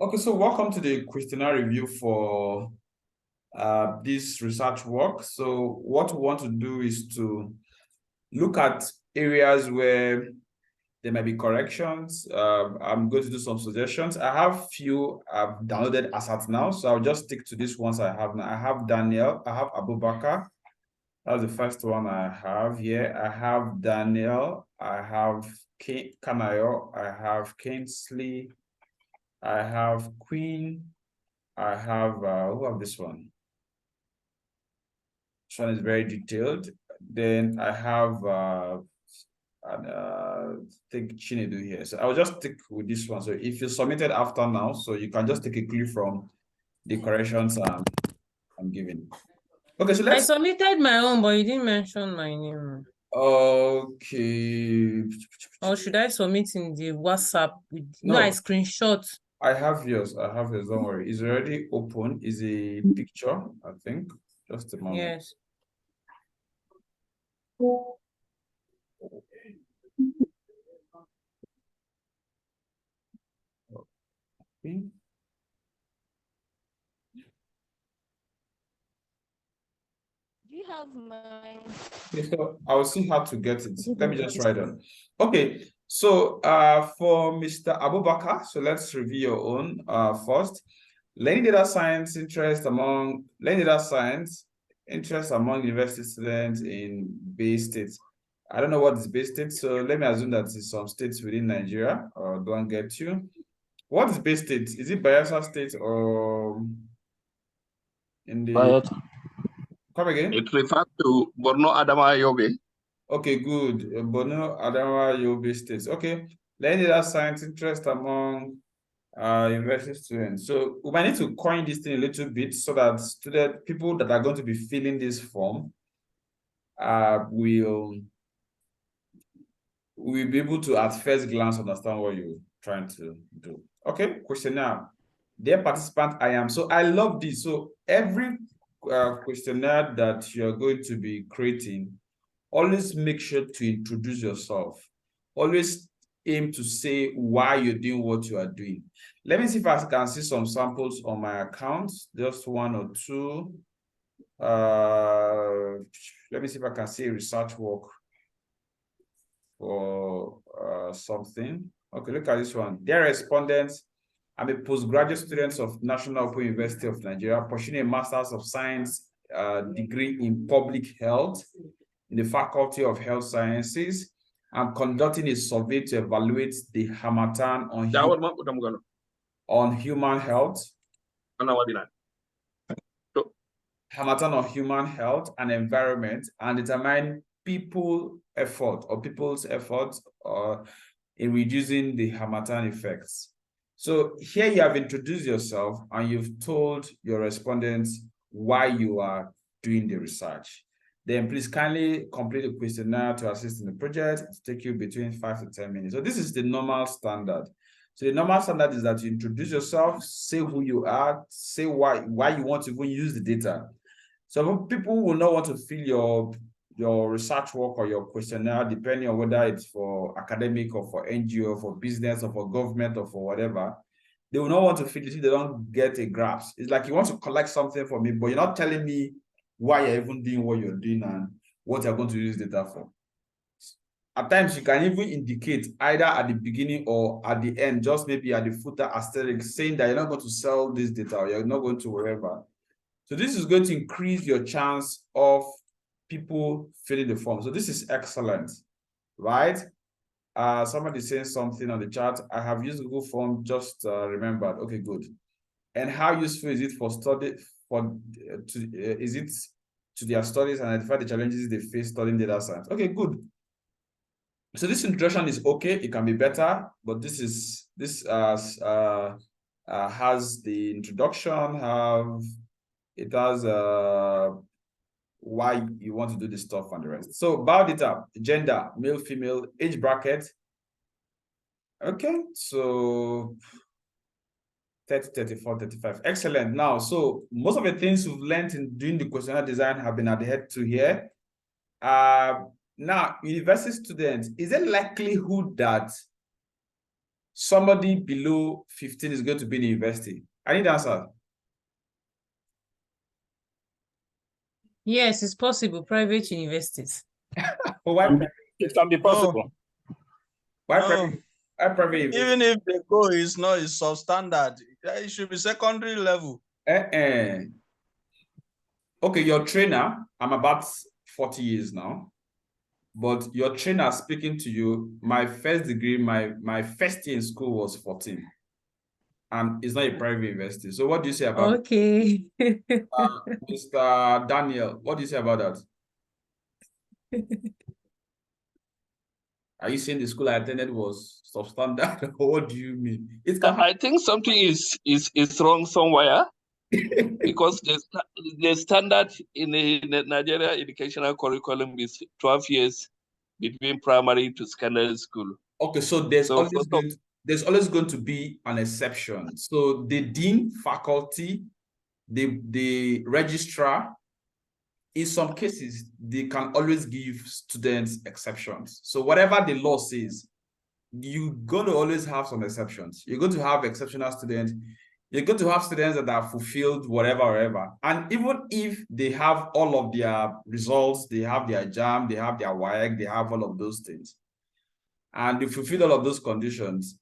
Okay, so welcome to the questionnaire review for this research work. So what we want to do is to look at areas where there might be corrections. I'm going to do some suggestions. I have few I've downloaded as at now, so I'll just stick to these ones I have now. I have Daniel, I have Abubakar. That's the first one I have here. I have Daniel, I have Kanayo, I have Kingsley, I have Queen, I have who have this one? This one is very detailed. Then I have I think Chinedu here. So I'll just stick with this one. So if you submitted after now, so you can just take a clue from the corrections I'm giving. Okay, so I let's submitted my own, but you didn't mention my name. okay. Or should I submit in the WhatsApp? No, I No, screenshot. I have yours. I have yours. Don't worry. It's already open. Is a picture, I think. Just a moment. Yes. Okay. Do you have mine? Okay, so I'll see how to get it. Let me just write on. Okay, so for Mr. Abubakar, so let's review your own first. Learning data science interest among university students in Bay State. I don't know what is Bay State, so let me assume that it's some states within Nigeria, or don't get you. What is Bay State? Is it Bayelsa State or in the Bayelsa. Come again? It refers to Borno Adama Yobe. Okay, good. Borno, Adamawa, Yobe states. Okay, learning data science interest among university students. So we might need to coin this thing a little bit so that people that are going to be filling this form will be able to at first glance understand what you're trying to do. Okay, questionnaire. Dear participant, I am. So I love this. So every questionnaire that you're going to be creating, always make sure to introduce yourself. Always aim to say why you're doing what you are doing. Let me see if I can see some samples on my account, just one or two. Let me see if I can see research work for something. Okay, look at this one. Dear respondents, I'm a postgraduate student of National Open University of Nigeria, pursuing a Master's of Science degree in Public Health in the Faculty of Health Sciences. I'm conducting a survey to evaluate the harmattan on human health. Harmattan on human health and environment, and determine people's effort in reducing the harmattan effects. So here you have introduced yourself and you've told your respondents why you are doing the research. Then please kindly complete the questionnaire to assist in the project. It'll take you between 5 to 10 minutes. So this is the normal standard. So the normal standard is that you introduce yourself, say who you are, say why you want to even use the data. So people will not want to fill your research work or your questionnaire, depending on whether it's for academic or for NGO, for business or for government or for whatever. They will not want to fill it if they don't get a grasp. It's like you want to collect something from me, but you're not telling me why you're even doing what you're doing and what you're going to use data for. At times, you can even indicate either at the beginning or at the end, just maybe at the footer asterisk, saying that you're not going to sell this data or you're not going to wherever. So this is going to increase your chance of people filling the form. So this is excellent, right? Somebody saying something on the chat. I have used Google Form, just remembered. Okay, good. And how useful is it for study is it to their studies and identify the challenges they face studying data science? Okay, good. So this introduction is okay. It can be better, but this has the introduction. It has why you want to do this stuff and the rest. So biodata, gender, male, female, age bracket. Okay, so 30, 34, 35. Excellent. Now, so most of the things we've learned in doing the questionnaire design have been adhered to here. Now, university students, is there likelihood that somebody below 15 is going to be in university? I need answer. Yes, it's possible. Private universities. Oh, why private? It can be possible. Why No. private? Why private university? Even if the goal is not is substandard, it should be secondary level. Okay, your trainer, I'm about 40 years now, but your trainer speaking to you, my first degree, my first year in school was 14. And it's not a private university. So what do you say about Okay. Mr. Daniel? What do you say about that? Are you saying the school I attended was substandard? Or what do you mean? It can I think something is wrong somewhere because the standard in the Nigeria educational curriculum is 12 years between primary to secondary school. Okay, so there's So always going to be an exception. So the dean, faculty, the registrar, in some cases, they can always give students exceptions. So whatever the law says, you're going to always have some exceptions. You're going to have exceptional students. You're going to have students that are fulfilled whatever. And even if they have all of their results, they have their JAM, they have their WAEC, they have all of those things, and they fulfill all of those conditions,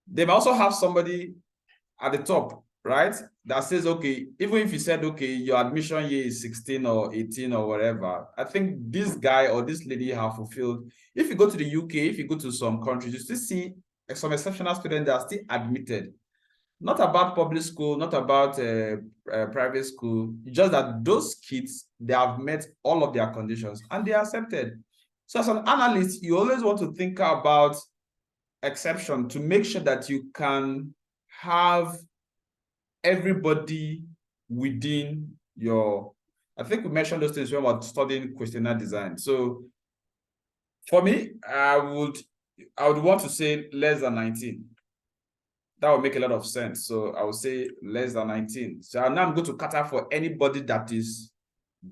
they may also have somebody at the top, right, that says, okay, even if you said, okay, your admission year is 16 or 18 or whatever, I think this guy or this lady have fulfilled. If you go to the UK, if you go to some countries, you still see some exceptional students that are still admitted. Not about public school, not about private school, just that those kids, they have met all of their conditions and they are accepted. So as an analyst, you always want to think about exception to make sure that you can have everybody within your, I think we mentioned those things when we were studying questionnaire design. So for me, I would want to say less than 19. That would make a lot of sense. So I would say less than 19. So now I'm going to cater for anybody that is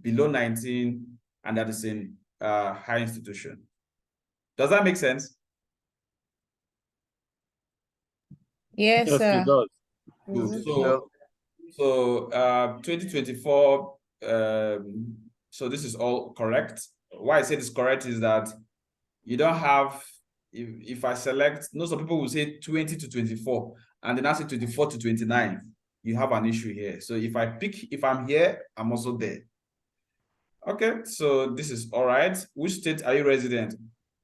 below 19 and that is in high institution. Does that make sense? Yes, Yes, sir. it does. Good. Mhm. So 2024, so this is all correct. Why I say this correct is that you don't have, if I select, some people will say 20 to 24, and then I say 24 to 29, you have an issue here. So if I pick, if I'm here, I'm also there. Okay, so this is all right. Which state are you resident?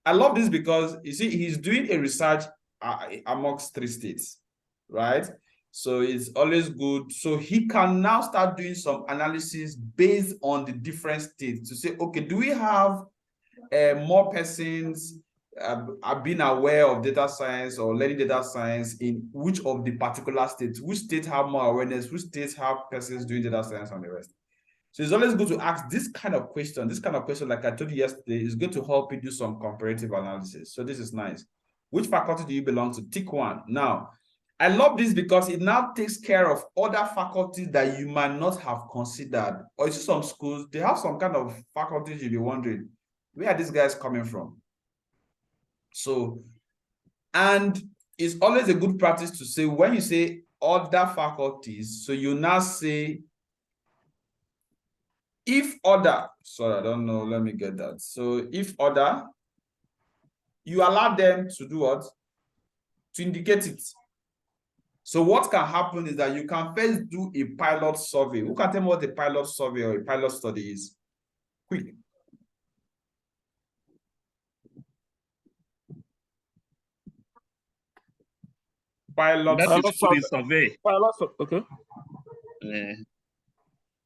I love this because you see, he's doing a research amongst 3 states, right? So it's always good. So he can now start doing some analysis based on the different states to say, okay, do we have more persons are being aware of data science or learning data science in which of the particular states? Which states have more awareness? Which states have persons doing data science and the rest? So it's always good to ask this kind of question. This kind of question, like I told you yesterday, is going to help you do some comparative analysis. So this is nice. Which faculty do you belong to? Tick 1. Now, I love this because it now takes care of other faculties that you might not have considered. Or you see some schools, they have some kind of faculties you'll be wondering, where are these guys coming from? So, and it's always a good practice to say, when you say other faculties, so you now say, if other, sorry, I don't know, let me get that. So if other, you allow them to do what? To indicate it. So what can happen is that you can first do a pilot survey. Who can tell me what a pilot survey or a pilot study is? Quick. Pilot survey. Pilot survey. Okay.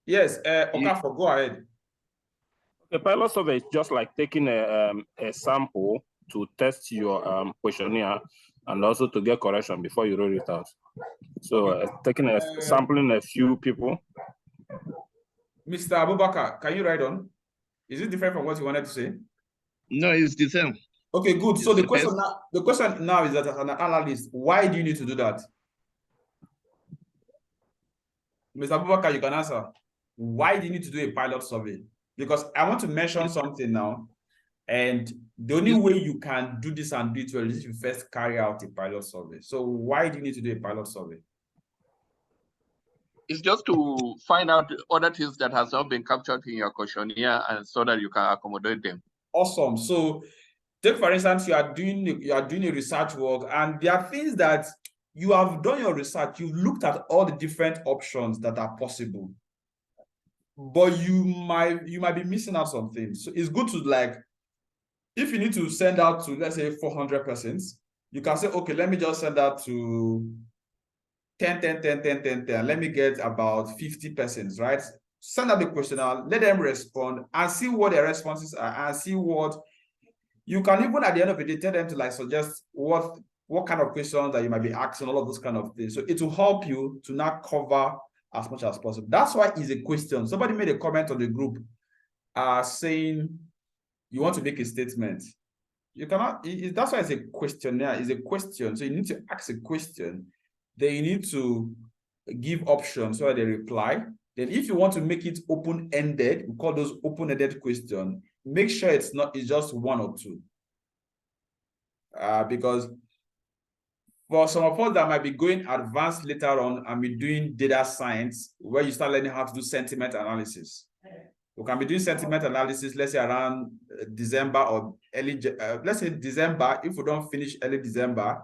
Yes, Okafor, go ahead. The pilot survey is just like taking a sample to test your questionnaire and also to get correction before you roll it out. So sampling a few people. Mr. Abubakar, can you write on? Is it different from what you wanted to say? No, it's the same. Okay, good. So It's the question now is that as an analyst, why do you need to do that? Mr. Abubakar, you can answer. Why do you need to do a pilot survey? Because I want to mention something now, and The only way you can do this and do it well is if you first carry out a pilot survey. So why do you need to do a pilot survey? It's just to find out other things that has not been captured in your questionnaire, and so that you can accommodate them. Awesome. So take for instance, you are doing a research work, and there are things that you have done your research, you've looked at all the different options that are possible, but you might be missing out some things. So it's good to, like, if you need to send out to, let's say, 400 persons, you can say, okay, let me just send out to 10. Let me get about 50 persons, right? Send out the questionnaire, let them respond and see what their responses are, and see what you can, even at the end of the day, tell them to, like, suggest what kind of questions that you might be asking, all of those kind of things. So it will help you to not cover as much as possible. That's why it's a question. Somebody made a comment on the group saying you want to make a statement. You cannot, that's why it's a questionnaire. It's a question. So you need to ask a question. Then you need to give options so that they reply. Then if you want to make it open-ended, we call those open-ended questions. Make sure it's just one or two. Because for some of us that might be going advanced later on and be doing data science, where you start learning how to do sentiment analysis. We can be doing sentiment analysis, let's say around December or early, let's say December. If we don't finish early December,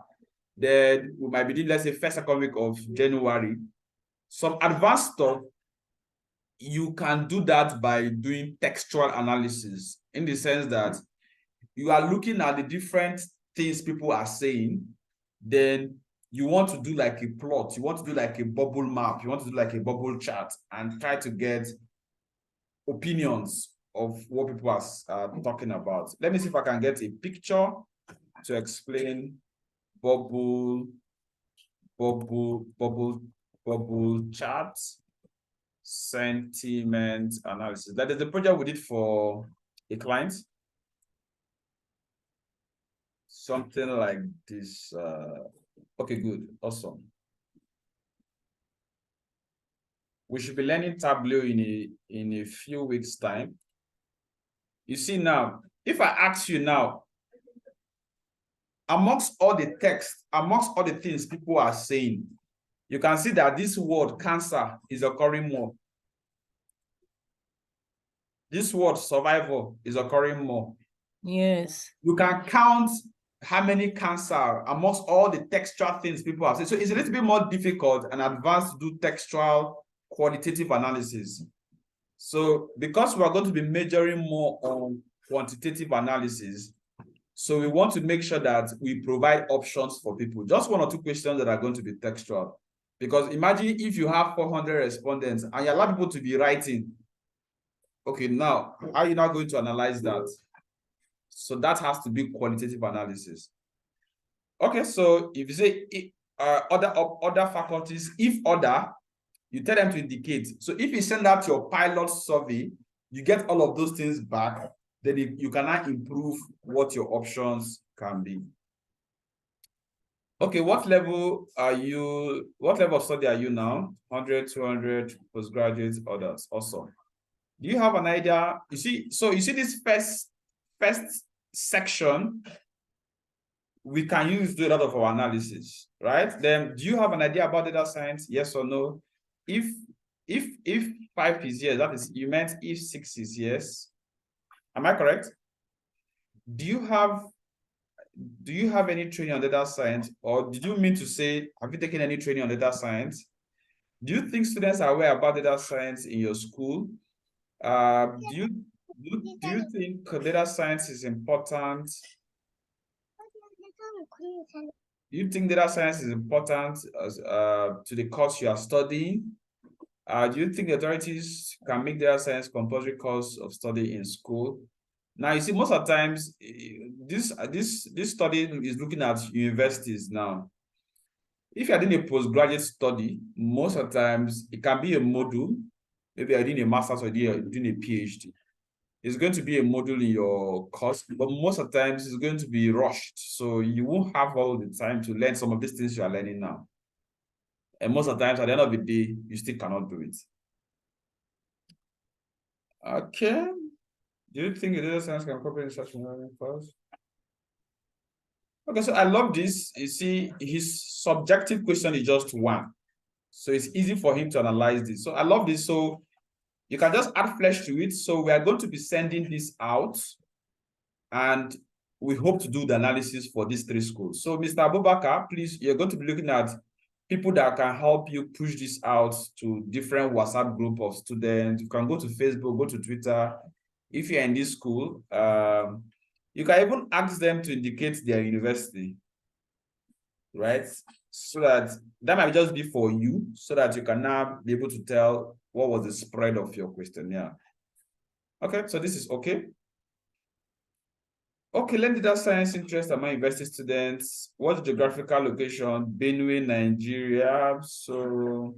then we might be doing, let's say, first, second week of January. Some advanced stuff, you can do that by doing textual analysis, in the sense that you are looking at the different things people are saying. Then you want to do like a plot, you want to do like a bubble map, you want to do like a bubble chart, and try to get opinions of what people are talking about. Let me see if I can get a picture to explain bubble chart sentiment analysis. That is the project we did for a client. Something like this. Okay, good, awesome. We should be learning Tableau in a few weeks' time. You see now, if I ask you now, amongst all the text, amongst all the things people are saying, you can see that this word cancer is occurring more. This word survival is occurring more. Yes. You can count how many cancer amongst all the textual things people are saying. So it's a little bit more difficult and advanced to do textual qualitative analysis. So because we are going to be measuring more on quantitative analysis, so we want to make sure that we provide options for people. Just one or two questions that are going to be textual. Because imagine if you have 400 respondents and you allow people to be writing. Okay, now, how are you now going to analyze that? So that has to be qualitative analysis. Okay, so if you say other faculties, if other, you tell them to indicate. So if you send out your pilot survey, you get all of those things back, then you can now improve what your options can be. Okay, what level of study are you now? 100, 200, postgraduate, others. Awesome. Do you have an idea? You see this first section, we can use to do a lot of our analysis, right? Then do you have an idea about data science? Yes or no? If 5 is yes, that is, you meant if 6 is yes. Am I correct? Do you have any training on data science, or did you mean to say, have you taken any training on data science? Do you think students are aware about data science in your school? Do you think data science is important? Do you think data science is important to the course you are studying? Do you think authorities can make data science compulsory course of study in school? Now, you see, most of the times, this study is looking at universities now. If you're doing a postgraduate study, most of the times, it can be a module. Maybe you're doing a master's or you're doing a PhD. It's going to be a module in your course, but most of the times, it's going to be rushed. So you won't have all the time to learn some of these things you are learning now. And most of the times, at the end of the day, you still cannot do it. Okay. Do you think data science can incorporate such learning course? Okay, so I love this. You see, his subjective question is just one. So it's easy for him to analyze this. So I love this. So you can just add flesh to it. So we are going to be sending this out, and we hope to do the analysis for these 3 schools. So Mr. Abubakar, please, you're going to be looking at people that can help you push this out to different WhatsApp group of students. You can go to Facebook, go to Twitter. If you're in this school, you can even ask them to indicate their university, right? So that might just be for you, so that you can now be able to tell what was the spread of your questionnaire. Okay, so this is okay. Okay, learn data science interest among university students. What's the geographical location? Benue, Nigeria. So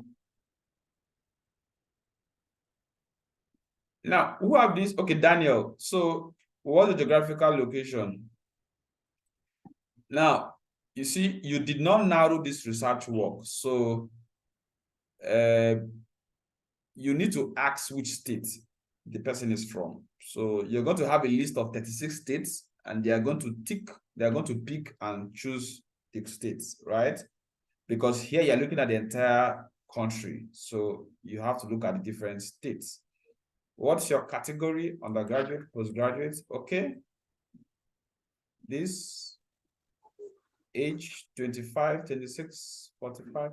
now, who have this? Okay, Daniel. So what's the geographical location? Now, you see, you did not narrow this research work. So you need to ask which state the person is from. So you're going to have a list of 36 states, and they are going to pick and choose the states, right? Because here you're looking at the entire country. So you have to look at the different states. What's your category? Undergraduate, postgraduate? Okay. This age 25, 26, 45.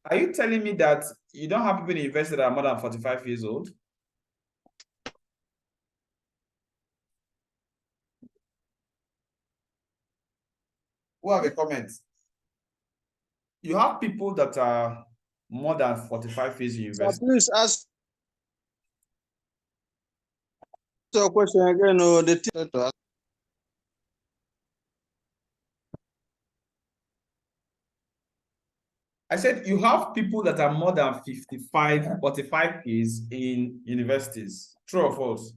Are you telling me that you don't have people in university that are more than 45 years old? Who have a comment? You have people that are more than 45 years in university. Please ask your question again, or the teacher. I said you have people that are more than 55, 45 years in universities. True or false?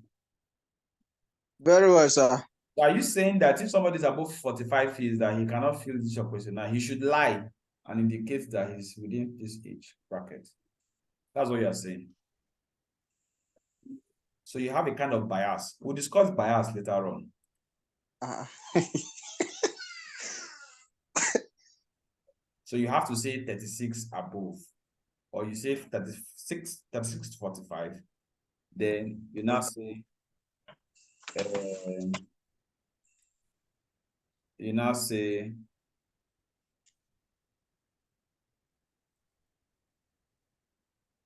Very well, sir. Are you saying that if somebody is above 45 years that he cannot fill this question now, he should lie and indicate that he's within this age bracket? That's what you're saying. So you have a kind of bias. We'll discuss bias later on. So you have to say 36 above, or you say 36 to 45. Then you now say,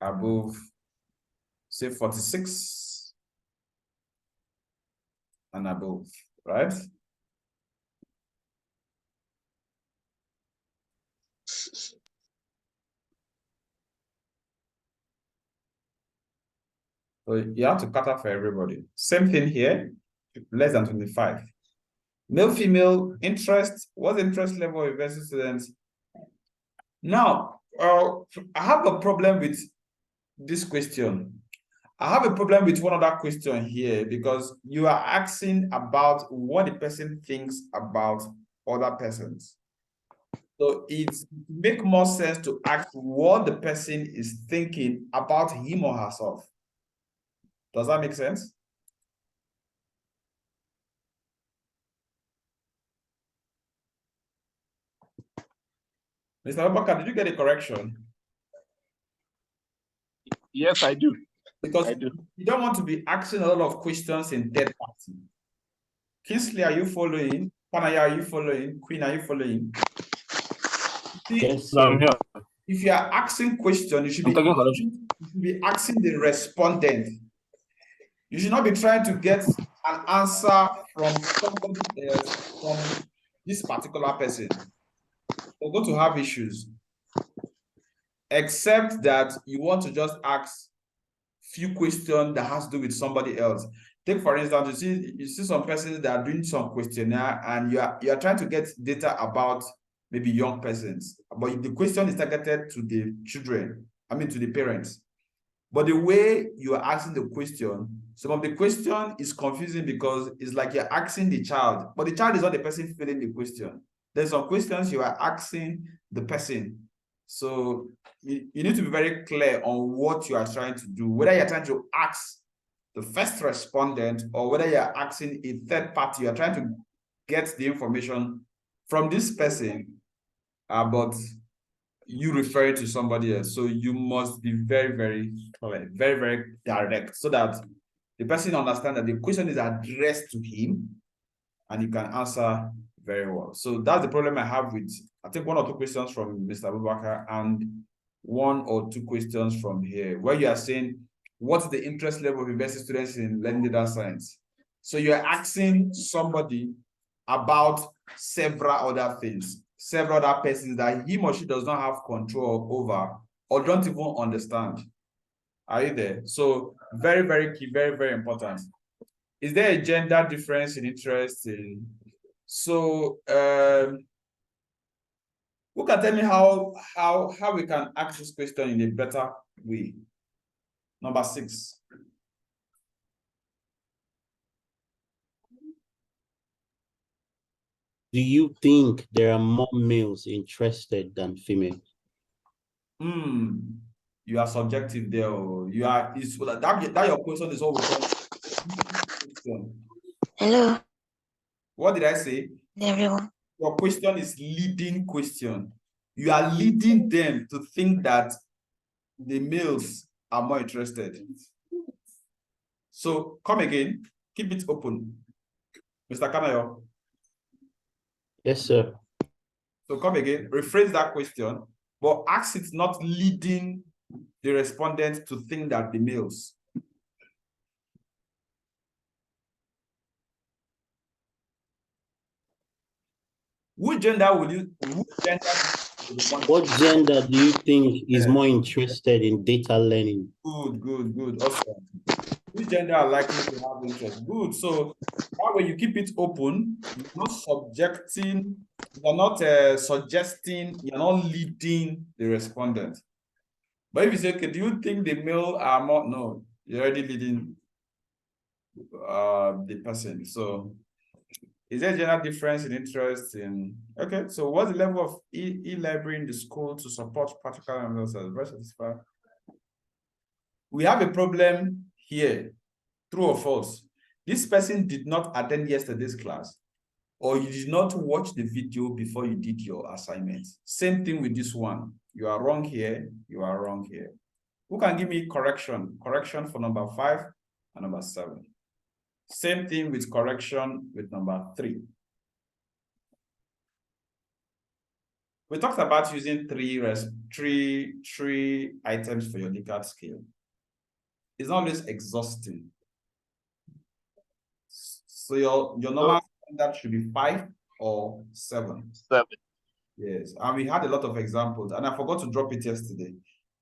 above, say 46 and above, right? So you have to cut out for everybody. Same thing here, less than 25. Male, female, interest, what's the interest level of university students? Now, I have a problem with this question. I have a problem with one other question here, because you are asking about what the person thinks about other persons. So it makes more sense to ask what the person is thinking about him or herself. Does that make sense? Mr. Abubakar, did you get a correction? Yes, I do. Because I do. you don't want to be asking a lot of questions in third party. Kingsley, are you following? Panaya, are you following? Queen, are you following? Yes, I'm here. If you are asking questions, you should be asking the respondent. You should not be trying to get an answer from somebody else, from this particular person. We're going to have issues. Except that you want to just ask few questions that has to do with somebody else. Take, for instance, you see some persons that are doing some questionnaire, and you are trying to get data about maybe young persons, but the question is targeted to the children, to the parents. But the way you are asking the question, some of the question is confusing, because it's like you're asking the child, but the child is not the person filling the question. There's some questions you are asking the person. So you need to be very clear on what you are trying to do, whether you're trying to ask the first respondent or whether you're asking a third party. You're trying to get the information from this person, but you refer it to somebody else. So you must be very, very clear, very, very direct, so that the person understands that the question is addressed to him and you can answer very well. So that's the problem I have with, I think, 1 or 2 questions from Mr. Abubakar and 1 or 2 questions from here, where you are saying, what's the interest level of university students in learning data science? So you're asking somebody about several other things, several other persons that he or she does not have control over or don't even understand. Are you there? So very, very key, very, very important. Is there a gender difference in interest in? So who can tell me how we can ask this question in a better way? Number 6. Do you think there are more males interested than females? You are subjective there. You are that your question is what we call. Hello, What did I say? everyone. Your question is leading question. You are leading them to think that the males are more interested. So come again, keep it open. Mr. Kanayo. Yes, sir. So come again, rephrase that question, but ask it not leading the respondent to think that the males. Which gender will you, What gender do you think is more interested in data learning? Good. Awesome. Which gender are likely to have interest? Good. So that way you keep it open. You're not subjecting, you're not suggesting, you're not leading the respondent. But if you say, okay, do you think the male are more? No, you're already leading the person. So is there a general difference in interest in? Okay, so what's the level of e-library in the school to support practical analysis? Very satisfied. We have a problem here. True or false? This person did not attend yesterday's class, or you did not watch the video before you did your assignment. Same thing with this one. You are wrong here. You are wrong here. Who can give me correction? Correction for number 5 and number 7. Same thing with correction with number 3. We talked about using three items for your Likert scale. It's not always exhausting. So your normal standard should be 5 or 7. 7. Yes, and we had a lot of examples, and I forgot to drop it yesterday.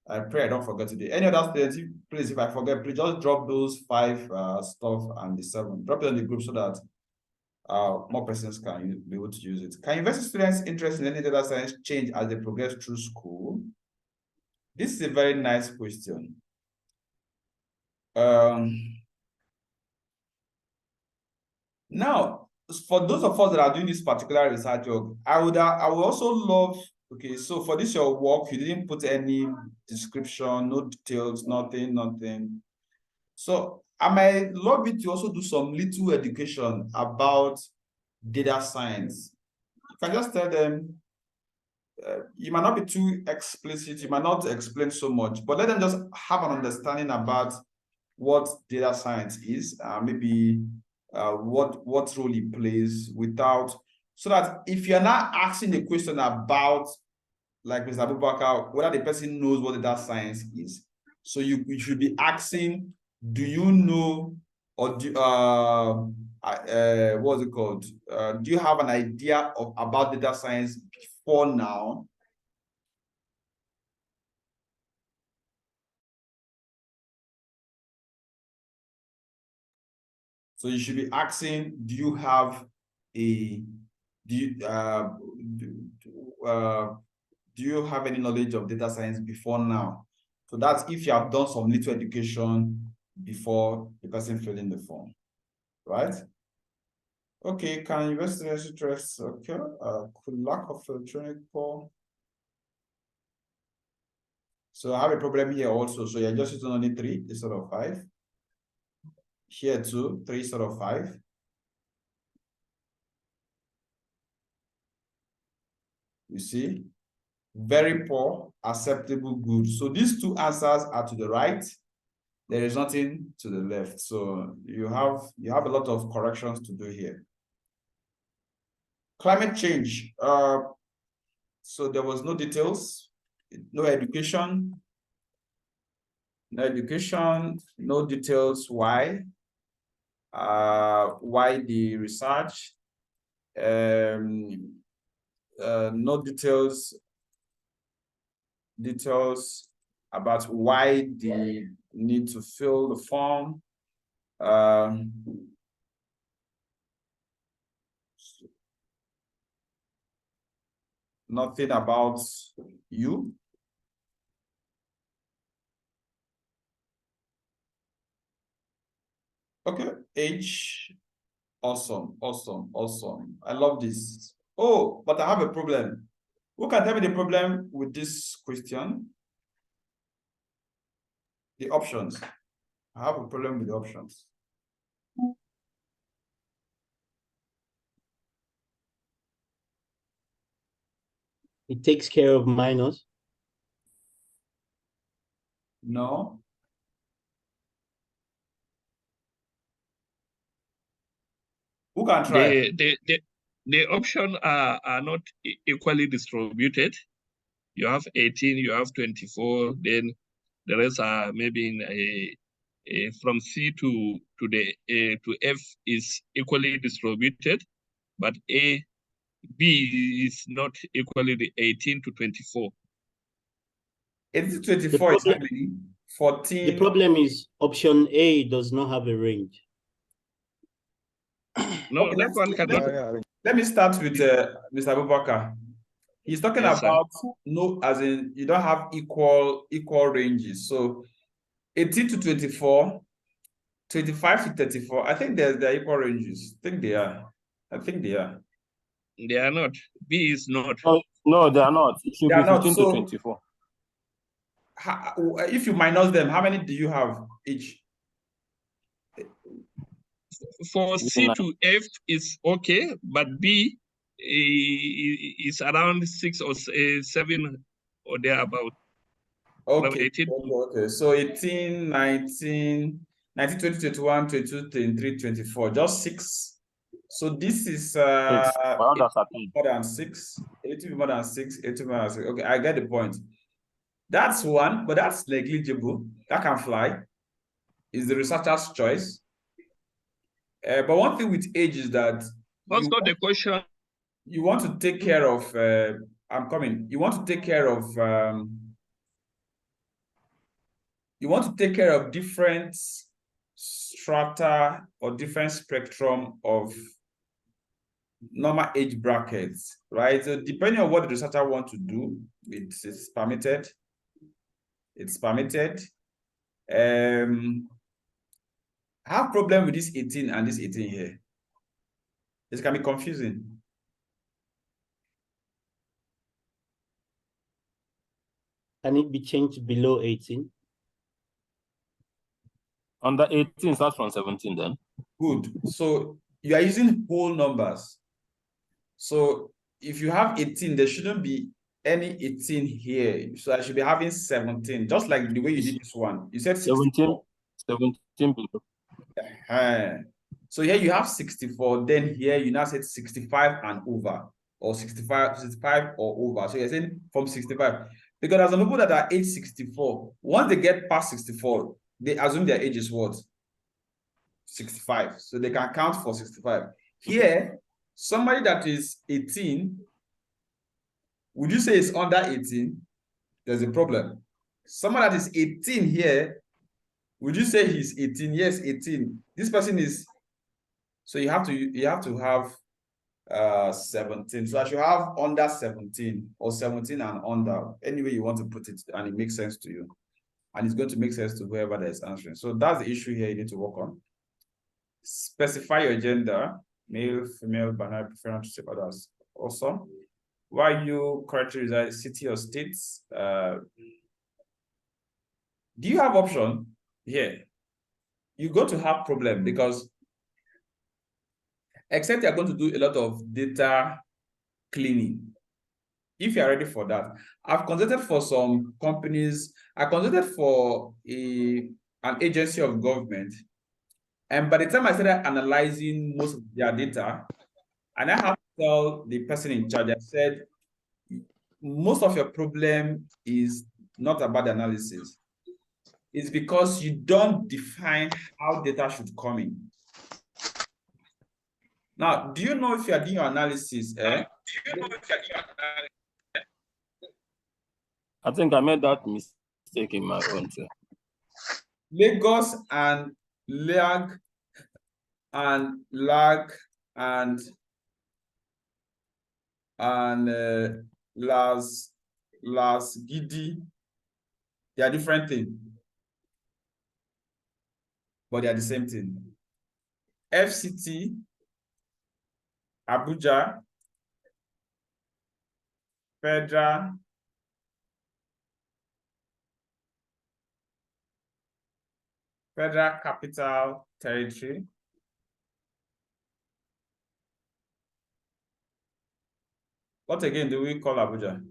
I pray I don't forget today. Any other students, please, if I forget, please just drop those 5 stuff and the 7. Drop it on the group so that more persons can be able to use it. Can university students' interest in learning data science change as they progress through school? This is a very nice question. Now, for those of us that are doing this particular research work, I would also love, okay, so for this your work, you didn't put any description, no details, nothing. So I might love you to also do some little education about data science. You can just tell them, you might not be too explicit, you might not explain so much, but let them just have an understanding about what data science is, maybe what role it plays, without, so that if you're not asking a question about, like Mr. Abubakar, whether the person knows what data science is, so you should be asking, do you know, or do what's it called? Do you have an idea about data science before now? So you should be asking, do you have any knowledge of data science before now? So that's if you have done some little education before the person filling the form, right? Okay, can investors interest? Okay, lack of electronic form. So I have a problem here also. So you're just using only 3 instead of 5. Here too, 3 instead of 5. You see? Very poor, acceptable, good. So these two answers are to the right. There is nothing to the left. So you have a lot of corrections to do here. Climate change. So there was no details, no education, no details why the research, no details about why the need to fill the form. Nothing about you. Okay, age. Awesome. I love this. Oh, but I have a problem. Who can tell me the problem with this question? The options. I have a problem with the options. It takes care of minors. No. Who can try? The options are not equally distributed. You have 18, you have 24, then the rest are maybe in from C to F is equally distributed, but B is not equally the 18 to 24. 18 to 24 is how many? 14. The problem is option A does not have a range. No, Okay, that one cannot. let me start with Mr. Abubakar. He's talking Yes, sir. about no, as in you don't have equal ranges. So 18 to 24, 25 to 34. I think they're equal ranges. I think they are. They are not. B is not. No, they are not. It should They be are not. 15 So- to 24. If you minus them, how many do you have each? For C to F is okay, but B is around 6 or 7 or thereabout. From Okay. 18 to Okay. So 18, 19, 19, 20, 21, 22, 23, 24. Just 6. So this is It's more than 13. more than 6. 18 more than 6. 18 more than 6. Okay, I get the point. That's one, but that's negligible. That can fly. Is the researcher's choice. But one thing with age is that also the question. you want to take care of I'm coming. You want to take care of different strata or different spectrum of normal age brackets, right? So depending on what the researcher wants to do, it's permitted. It's permitted. I have problem with this 18 and this 18 here. This can be confusing. Can it be changed below 18? Under 18 starts from 17 then. Good. So you are using whole numbers. So if you have 18, there shouldn't be any 18 here. So I should be having 17, just like the way you did this one. You said 17 below. So here you have 64, then here you now said 65 and over, or 65 or over. So you're saying from 65. Because there's some people that are age 64. Once they get past 64, they assume their age is what? 65. So they can count for 65. Here, somebody that is 18, would you say is under 18? There's a problem. Someone that is 18 here, would you say he's 18? Yes, 18. This person is, so you have to have 17. So I should have under 17 or 17 and under, any way you want to put it, and it makes sense to you. And it's going to make sense to whoever that is answering. So that's the issue here you need to work on. Specify your gender, male, female, binary, preference to others. Awesome. Why you correctly reside, city or states? Do you have option here? You're going to have problem because except you're going to do a lot of data cleaning. if you're ready for that, I've consulted for some companies. I consulted for an agency of government. And by the time I started analyzing most of their data, and I have to tell the person in charge, I said, most of your problem is not about the analysis. It's because you don't define how data should come in. Now, do you know if you are doing your analysis? I think I made that mistake in my own too. Lagos and lag and Las Gidi, they are different things, but they are the same thing. FCT, Abuja, Federal, Federal Capital Territory, what again do we call Abuja?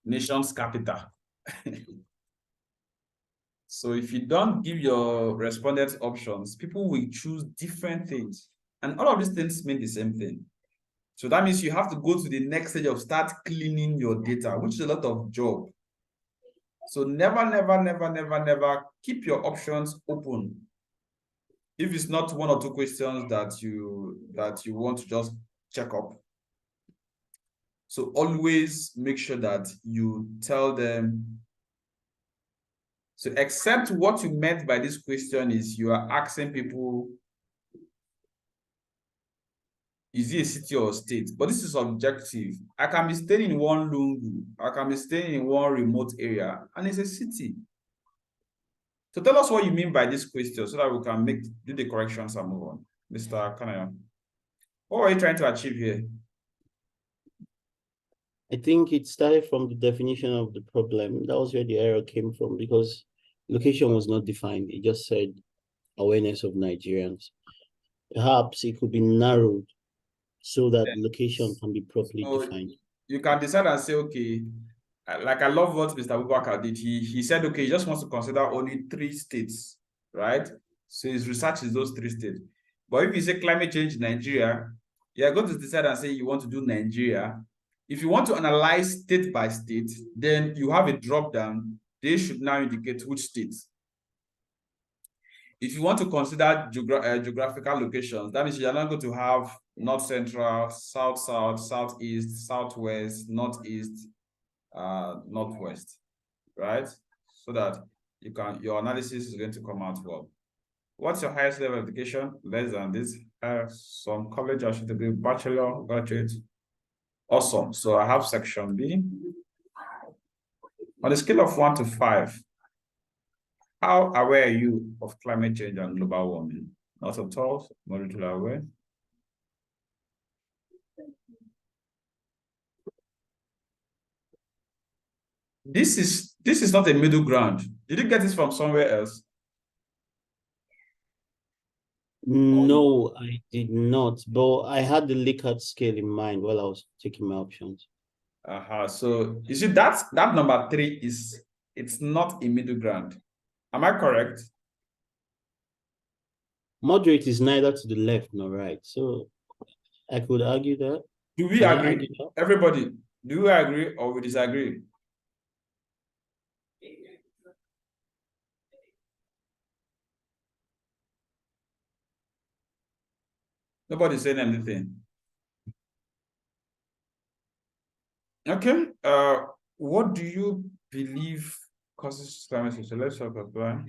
Nation's capital. So if you don't give your respondents options, people will choose different things. And all of these things mean the same thing. So that means you have to go to the next stage of start cleaning your data, which is a lot of job. So never keep your options open. If it's not one or two questions that you want to just check up. So always make sure that you tell them. So except what you meant by this question is you are asking people, is it a city or a state? But this is objective. I can be staying in one lungu, I can be staying in one remote area, and it's a city. So tell us what you mean by this question so that we can do the corrections and move on. Mr. Kanaya, what are you trying to achieve here? I think it started from the definition of the problem. That was where the error came from, because location was not defined. It just said awareness of Nigerians. Perhaps it could be narrowed so that location can be properly defined. You can decide and say, okay, like I love what Mr. Bubakar did. He said, okay, he just wants to consider only 3 states, right? So his research is those 3 states. But if you say climate change in Nigeria, you are going to decide and say you want to do Nigeria. If you want to analyze state by state, then you have a drop down. They should now indicate which states. If you want to consider geographical locations, that means you're not going to have north central, south, southeast, southwest, northeast, northwest, right? So that your analysis is going to come out well. What's your highest level of education? Less than this. Some college or degree, bachelor, graduate. Awesome. So I have section B. On a scale of 1 to 5, how aware are you of climate change and global warming? Not at all, moderately aware. This is not a middle ground. Did you get this from somewhere else? No, I did not. But I had the Likert scale in mind while I was taking my options. So you see that number 3 it's not a middle ground. Am I correct? Moderate is neither to the left nor right. So I could argue that. Do we agree? Everybody, do we agree or we disagree? Nobody's saying anything. Okay. What do you believe causes climate change? So let's talk about.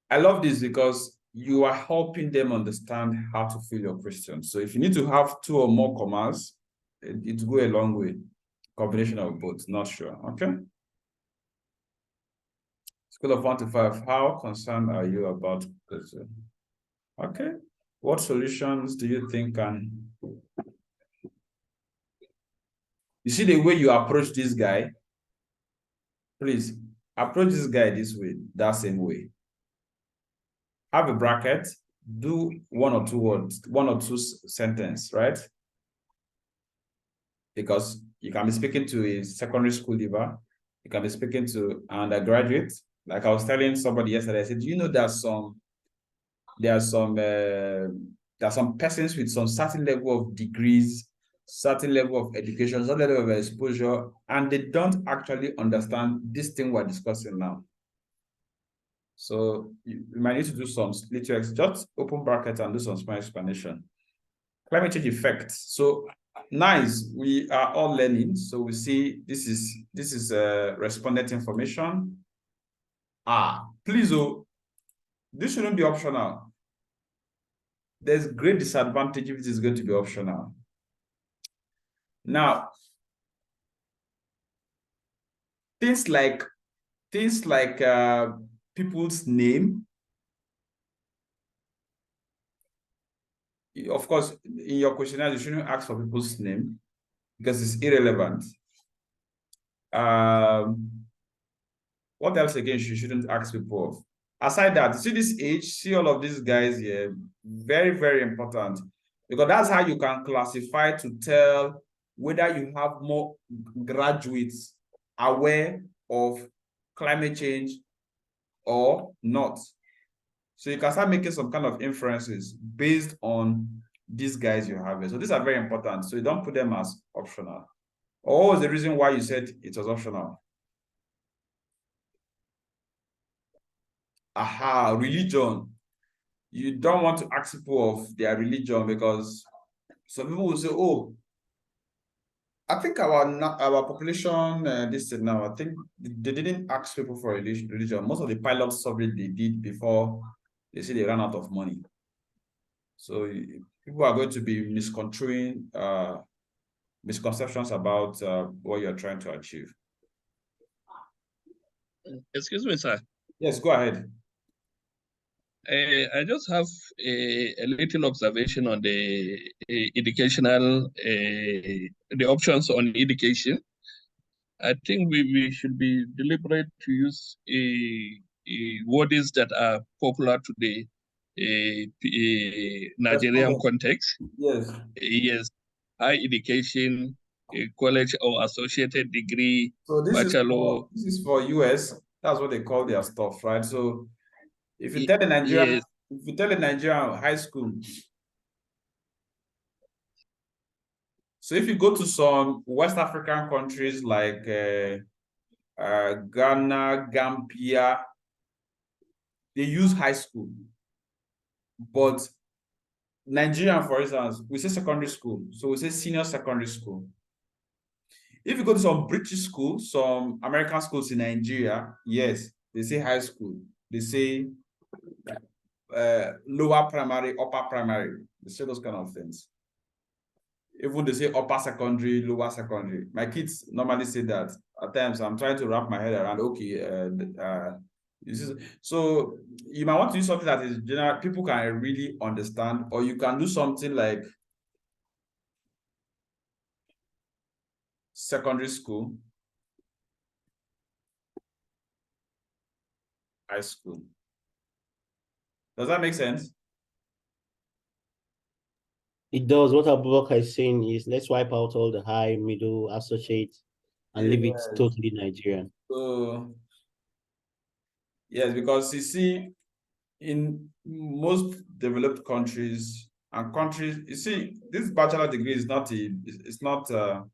I love this because you are helping them understand how to fill your questions. So if you need to have 2 or more commas, it go a long way. Combination of both, not sure. Okay. Scale of 1 to 5. How concerned are you about this? Okay. What solutions do you think can? You see the way you approach this guy? Please approach this guy this way, that same way. Have a bracket, do one or two words, one or two sentences, right? Because you can be speaking to a secondary school leaver, you can be speaking to an undergraduate. Like I was telling somebody yesterday, I said, you know, there are some persons with some certain level of degrees, certain level of education, certain level of exposure, and they don't actually understand this thing we're discussing now. So you might need to do some little, just open bracket and do some small explanation. Climate change effects. So nice, we are all learning. So we see this is respondent information. Please, this shouldn't be optional. There's great disadvantage if it is going to be optional. Now, things like people's name. Of course, in your questionnaire, you shouldn't ask for people's name because it's irrelevant. What else again you shouldn't ask people of? Aside that, see this age, see all of these guys here, very, very important, because that's how you can classify to tell whether you have more graduates aware of climate change or not. So you can start making some kind of inferences based on these guys you have here. So these are very important. So you don't put them as optional. Or what was the reason why you said it was optional? Religion. You don't want to ask people of their religion because some people will say, oh, I think our population, this is now, I think they didn't ask people for religion. Most of the pilot survey they did before, they say they ran out of money. So people are going to be misconstruing misconceptions about what you're trying to achieve. Excuse me, sir. Yes, go ahead. I just have a little observation on the educational, the options on education. I think we should be deliberate to use words that are popular today, Nigerian context. Yes. Yes, high education, college or associated degree, So this bachelor. is for US. That's what they call their stuff, right? So if you tell the Nigerian, Yes. if you tell a Nigerian high school, so if you go to some West African countries like Ghana, Gambia, they use high school. But Nigerian, for instance, we say secondary school. So we say senior secondary school. If you go to some British schools, some American schools in Nigeria, yes, they say high school. They say lower primary, upper primary. They say those kind of things. Even they say upper secondary, lower secondary. My kids normally say that. At times, I'm trying to wrap my head around, okay, so you might want to use something that is general, people can really understand, or you can do something like secondary school, high school. Does that make sense? It does. What Abubakar is saying is let's wipe out all the high, middle, associate, and leave it totally Nigerian. So yes, because you see, in most developed countries and countries, you see, this bachelor degree is not it's not something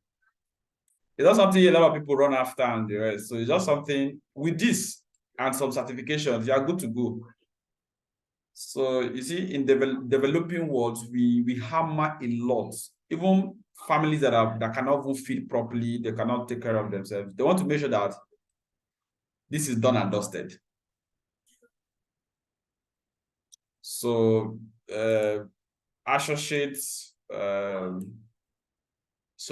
a lot of people run after and the rest. So it's just something with this and some certifications, you are good to go. So you see, in developing worlds, we hammer a lot. Even families that cannot even feed properly, they cannot take care of themselves. They want to make sure that this is done and dusted. So associates, so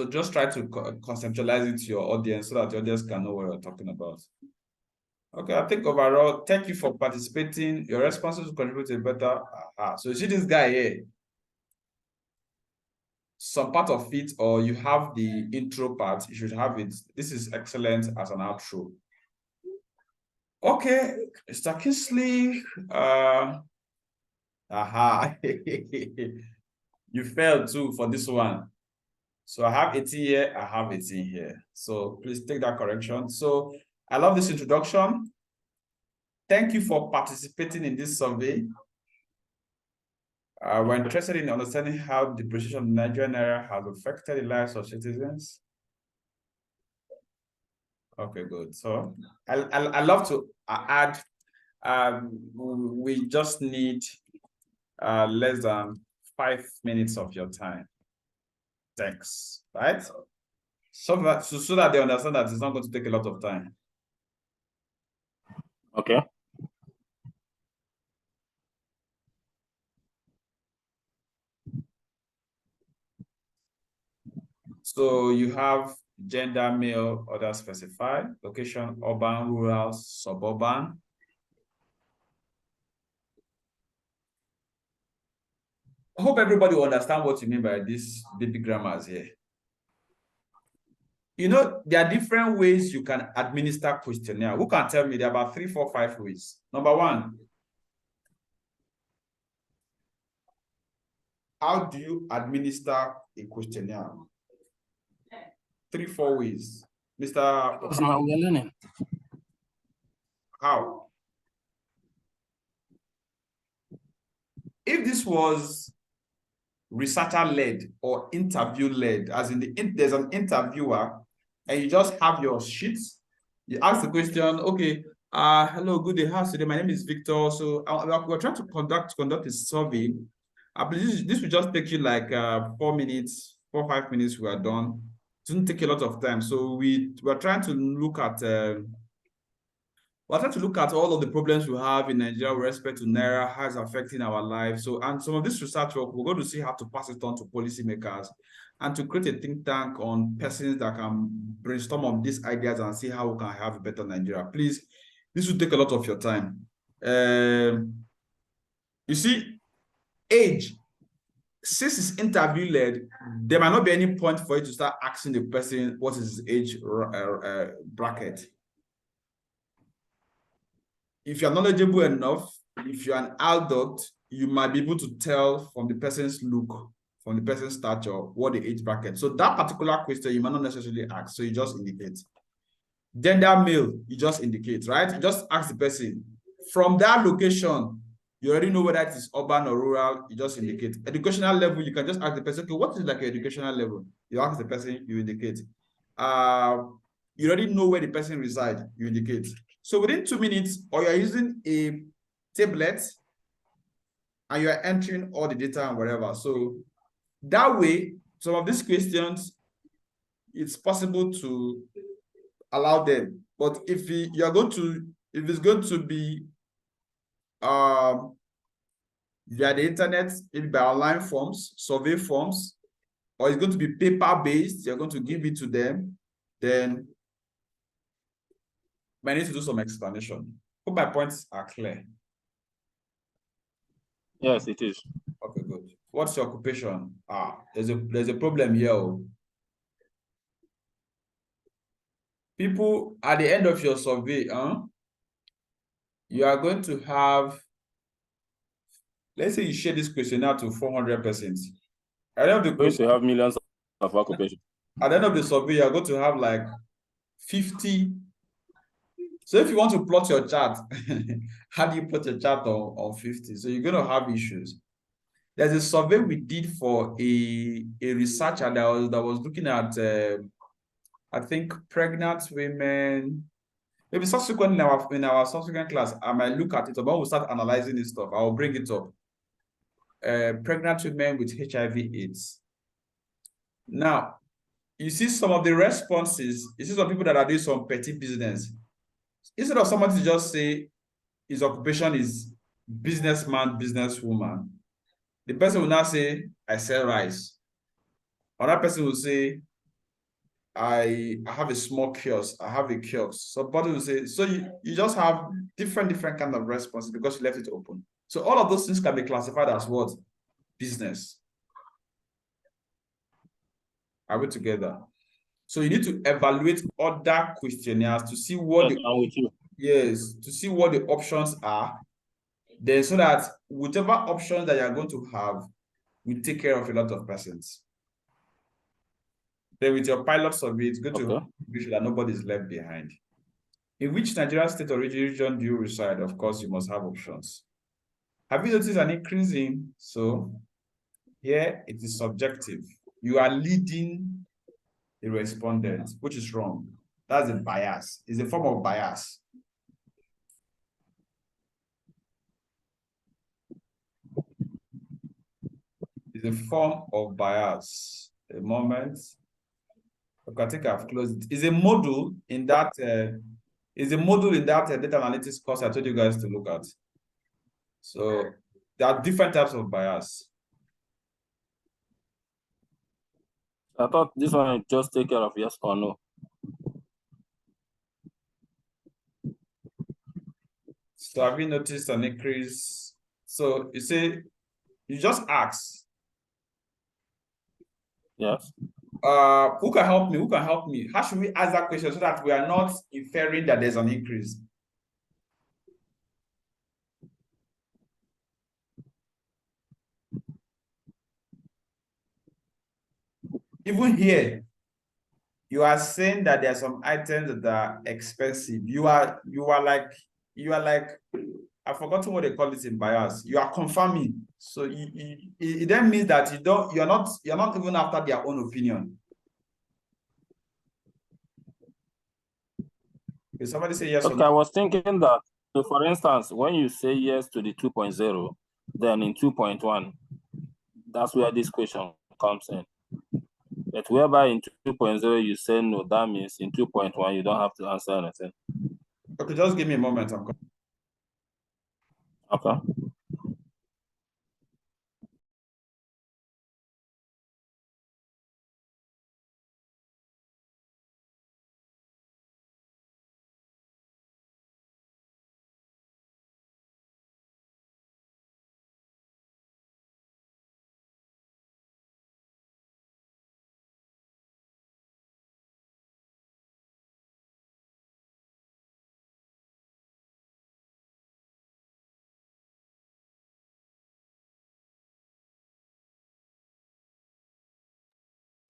just try to conceptualize it to your audience so that your audience can know what you're talking about. Okay, I think overall, thank you for participating. Your responses will contribute to a better. So you see this guy here, some part of it, or you have the intro part, you should have it. This is excellent as an outro. Okay, Mr. Kingsley, Aha. You failed too for this one. So I have 18 here, I have 18 here. So please take that correction. So I love this introduction. Thank you for participating in this survey. We're interested in understanding how the depreciation of the Nigerian naira has affected the lives of citizens. Okay, good. So I love to add, we just need less than 5 minutes of your time. Thanks, right? So that they understand that it's not going to take a lot of time. Okay. So you have gender, male, other specified, location, urban, rural, suburban. I hope everybody will understand what you mean by these baby grammars here. You know, there are different ways you can administer questionnaire. Who can tell me? There are about 3, 4, 5 ways. Number one, how do you administer a questionnaire? 3, 4 ways. Mr. We're learning. How? If this was researcher-led or interview-led, as in there's an interviewer and you just have your sheets, you ask the question, okay, hello, good day, how's today? My name is Victor. So we're trying to conduct a survey. I believe this will just take you like 4 minutes, 4 or 5 minutes, we are done. It doesn't take a lot of time. So we're trying to look at all of the problems we have in Nigeria with respect to Naira, how it's affecting our lives. So, and some of this research work, we're going to see how to pass it on to policymakers and to create a think tank on persons that can brainstorm on these ideas and see how we can have a better Nigeria. Please, this will take a lot of your time. You see, age, since it's interview-led, there might not be any point for you to start asking the person what is his age bracket. If you're knowledgeable enough, if you're an adult, you might be able to tell from the person's look, from the person's stature, what the age bracket. So that particular question, you might not necessarily ask, so you just indicate. Gender, male, you just indicate, right? You just ask the person. From that location, you already know whether it is urban or rural, you just indicate. Educational level, you can just ask the person, okay, what is like your educational level? You ask the person, you indicate. You already know where the person resides, you indicate. So within 2 minutes, or you're using a tablet and you're entering all the data and whatever. So that way, some of these questions, it's possible to allow them. But if it's going to be via the internet, maybe by online forms, survey forms, or it's going to be paper-based, you're going to give it to them, then I need to do some explanation. Hope my points are clear. Yes, it is. Okay, good. What's your occupation? There's a problem here. People, at the end of your survey, you are going to have, let's say you share this questionnaire to 400 persons. At the end of the Going to have millions of occupations. At the end of the survey, you're going to have like 50. So if you want to plot your chart, how do you plot your chart on 50? So you're going to have issues. There's a survey we did for a researcher that was looking at, I think, pregnant women. Maybe subsequently in our subsequent class, I might look at it, but we'll start analyzing this stuff. I'll bring it up. Pregnant women with HIV/AIDS. Now, you see some of the responses, you see some people that are doing some petty business. Instead of someone to just say his occupation is businessman, businesswoman, the person will now say, I sell rice. Another person will say, I have a small kiosk, I have a kiosk. Somebody will say, so you just have different kind of responses because you left it open. So all of those things can be classified as what? Business. Are we together? So you need to evaluate other questionnaires to see what I'm with you. yes, to see what the options are. Then so that whichever option that you're going to have will take care of a lot of persons. Then with your pilot survey, it's going to be sure that nobody is left behind. In which Nigerian state or region do you reside? Of course, you must have options. Have you noticed an increase in? So here it is subjective. You are leading the respondent, which is wrong. That's a bias. It's a form of bias. It's a form of bias. A moment. Okay, I think I've closed it. It's a module in that data analytics course I told you guys to look at. So there are different types of bias. I thought this one just take care of yes or no. So have you noticed an increase? So you say, you just ask. Yes. Who can help me? Who can help me? How should we ask that question so that we are not inferring that there's an increase? Even here, you are saying that there are some items that are expensive. You are like, I've forgotten what they call it in bias. You are confirming. So it then means that you're not even after their own opinion. Did somebody say yes or Okay, no? I was thinking that, so for instance, when you say yes to the 2.0, then in 2.1, that's where this question comes in. But whereby in 2.0 you say no, that means in 2.1 you don't have to answer anything. Okay, just give me a moment. I'm coming. Okay.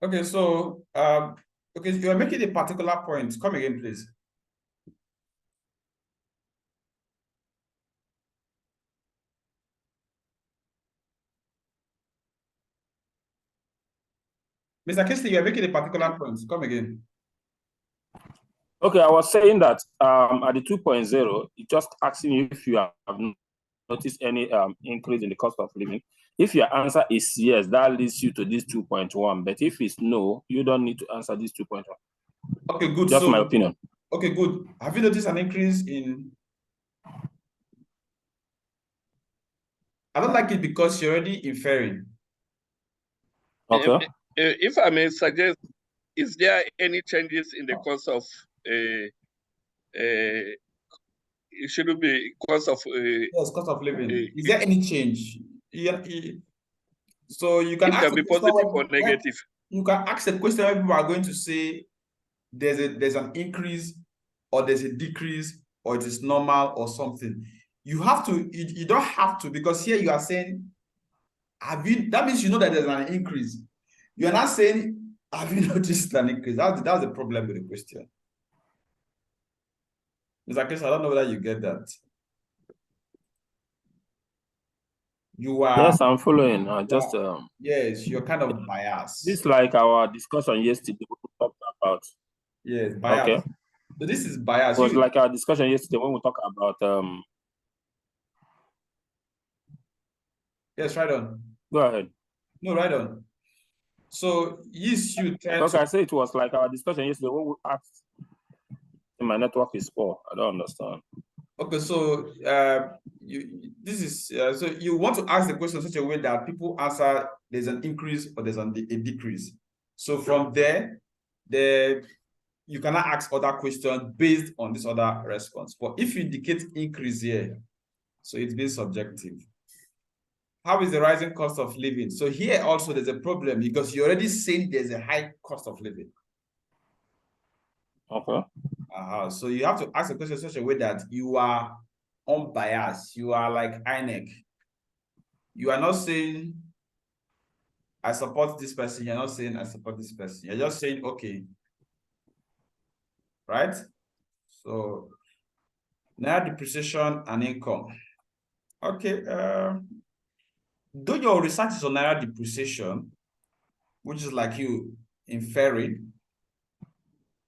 Okay, so okay, you are making a particular point. Come again, please. Mr. Kisley, you are making a particular point. Come again. Okay, I was saying that at the 2.0, it just asking you if you have noticed any increase in the cost of living. If your answer is yes, that leads you to this 2.1. But if it's no, you don't need to answer this 2.1. Okay, good. Just my opinion. Okay, good. Have you noticed an increase in? I don't like it because you're already inferring. Okay. If I may suggest, is there any changes in the cost of it shouldn't be cost of Yes, cost of living. Is there any change? So you can it ask can be a question positive or negative. You can ask a question where people are going to say there's an increase or there's a decrease or it is normal or something. You have to, you don't have to, because here you are saying, that means you know that there's an increase. You're not saying, have you noticed an increase? That's the problem with the question. Mr. Chris, I don't know whether you get that. You are. Yes, I'm following. Yes, you're kind of biased. This is like our discussion yesterday we talked about. Yes, bias. Okay. So this is bias. It was like our discussion yesterday when we talked about Yes, right on. Go ahead. No, right on. So yes, you tend Okay, I say it was like our discussion yesterday when we asked. My network is poor. I don't understand. Okay, so so you want to ask the question in such a way that people answer there's an increase or there's a decrease. So from there, you cannot ask other questions based on this other response. But if you indicate increase here, so it's being subjective. How is the rising cost of living? So here also there's a problem because you're already saying there's a high cost of living. Okay. So you have to ask a question in such a way that you are unbiased. You are like INEC. You are not saying, I support this person. You're not saying, I support this person. You're just saying, okay. Right? So, naira depreciation and income. Okay. Though your research is on naira depreciation, which is like you inferring,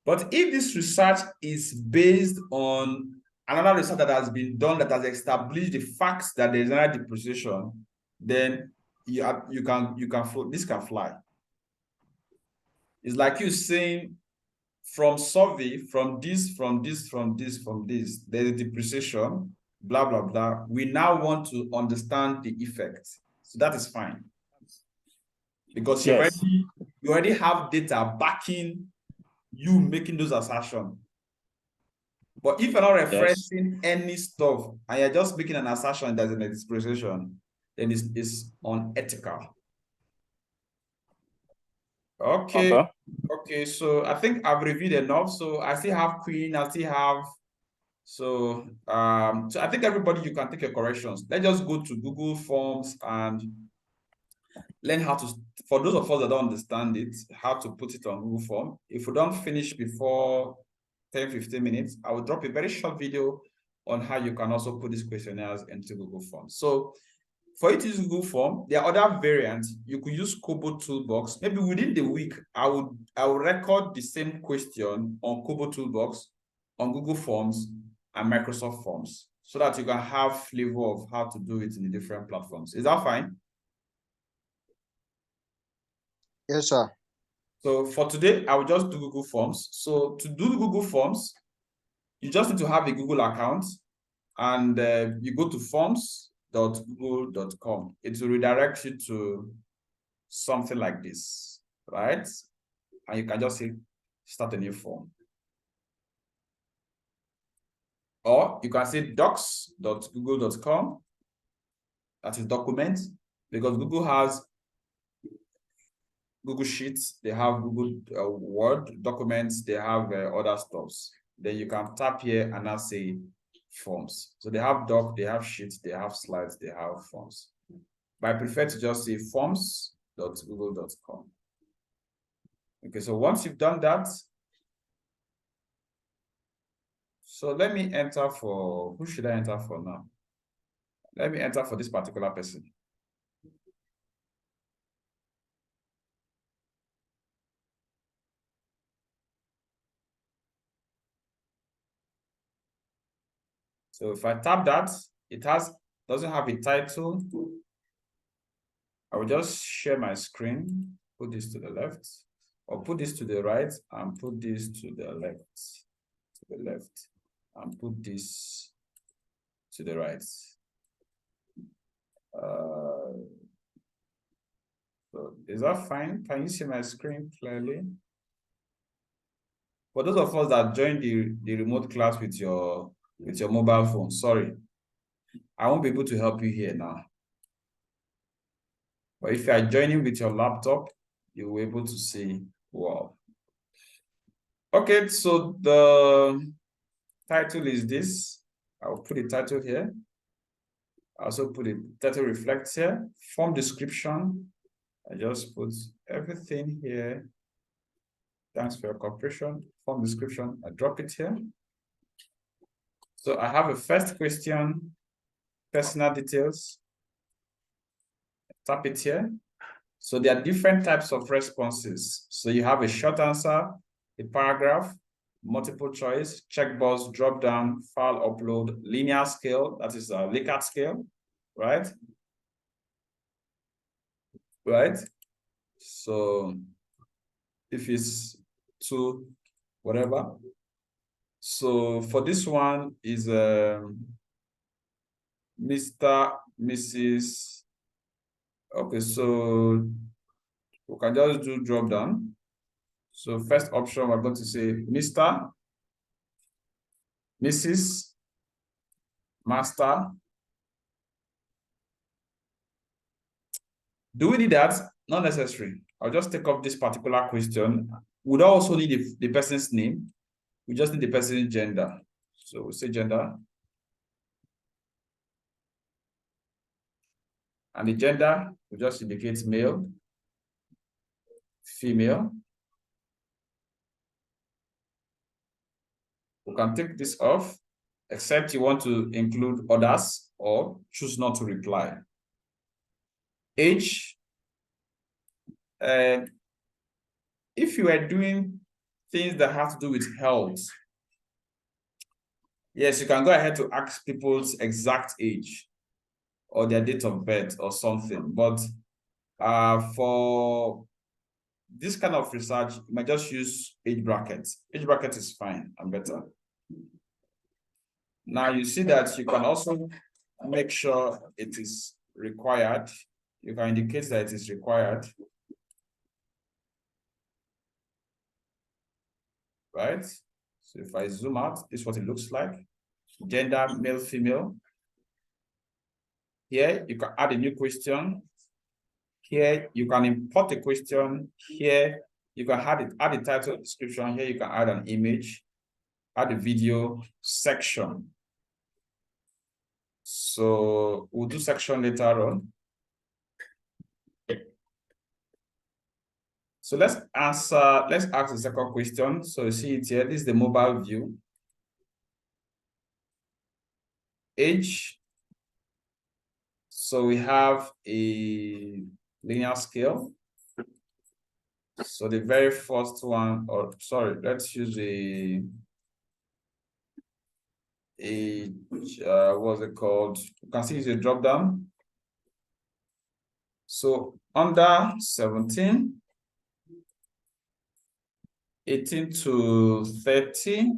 but if this research is based on another research that has been done that has established the facts that there is naira depreciation, then this can fly. It's like you saying from survey, from this, there's a depreciation, blah, blah, blah. We now want to understand the effect. So that is fine. Because you already have data backing you making those assertions. But if you're not referencing any stuff and you're just making an assertion that's an expression, then it's unethical. Okay. Okay, so I think I've reviewed enough. So I still have Queen, I still have so I think everybody, you can take your corrections. Let's just go to Google Forms and learn how to, for those of us that don't understand it, how to put it on Google Form. If we don't finish before 10-15 minutes, I will drop a very short video on how you can also put these questionnaires into Google Forms. So for you to use Google Form, there are other variants. You could use Kobo Toolbox. Maybe within the week, I will record the same question on Kobo Toolbox, on Google Forms, and Microsoft Forms, so that you can have flavor of how to do it in the different platforms. Is that fine? Yes, sir. So for today, I will just do Google Forms. So to do Google Forms, you just need to have a Google account, and you go to forms.google.com. It will redirect you to something like this, right? And you can just say, start a new form. Or you can say docs.google.com. That is document, because Google has Google Sheets, they have Google Word documents, they have other stuffs. Then you can tap here and now say forms. So they have doc, they have sheets, they have slides, they have forms. But I prefer to just say forms.google.com. Okay, so once you've done that, so let me enter for, who should I enter for now? Let me enter for this particular person. So if I tap that, it doesn't have a title. I will just share my screen, put this to the left, or put this to the right, and put this to the left, and put this to the right. So is that fine? Can you see my screen clearly? For those of us that joined the remote class with your mobile phone, sorry, I won't be able to help you here now. But if you are joining with your laptop, you'll be able to see, wow. Okay, so the title is this. I'll put the title here. I also put the title reflects here. Form description. I just put everything here. Thanks for your cooperation. Form description. I drop it here. So I have a first question, personal details. Tap it here. So there are different types of responses. So you have a short answer, a paragraph, multiple choice, checkbox, drop down, file upload, linear scale, that is a Likert scale, right? Right? So if it's to whatever. So for this one is Mr., Mrs. Okay, so we can just do drop down. So first option, we're going to say Mr., Mrs., Master. Do we need that? Not necessary. I'll just take up this particular question. We don't also need the person's name. We just need the person's gender. So we'll say gender. And the gender will just indicate male, female. We can take this off, except you want to include others or choose not to reply. Age. If you are doing things that have to do with health, yes, you can go ahead to ask people's exact age or their date of birth or something. But for this kind of research, you might just use age brackets. Age bracket is fine and better. Now you see that you can also make sure it is required. You can indicate that it is required. Right? So if I zoom out, this is what it looks like. Gender, male, female. Here, you can add a new question. Here, you can import a question. Here, you can add a title, description. Here, you can add an image, add a video section. So we'll do section later on. So let's ask the second question. So you see it here. This is the mobile view. Age. So we have a linear scale. So the very first one, or sorry, let's use what's it called? You can see it's a drop down. So under 17, 18 to 30,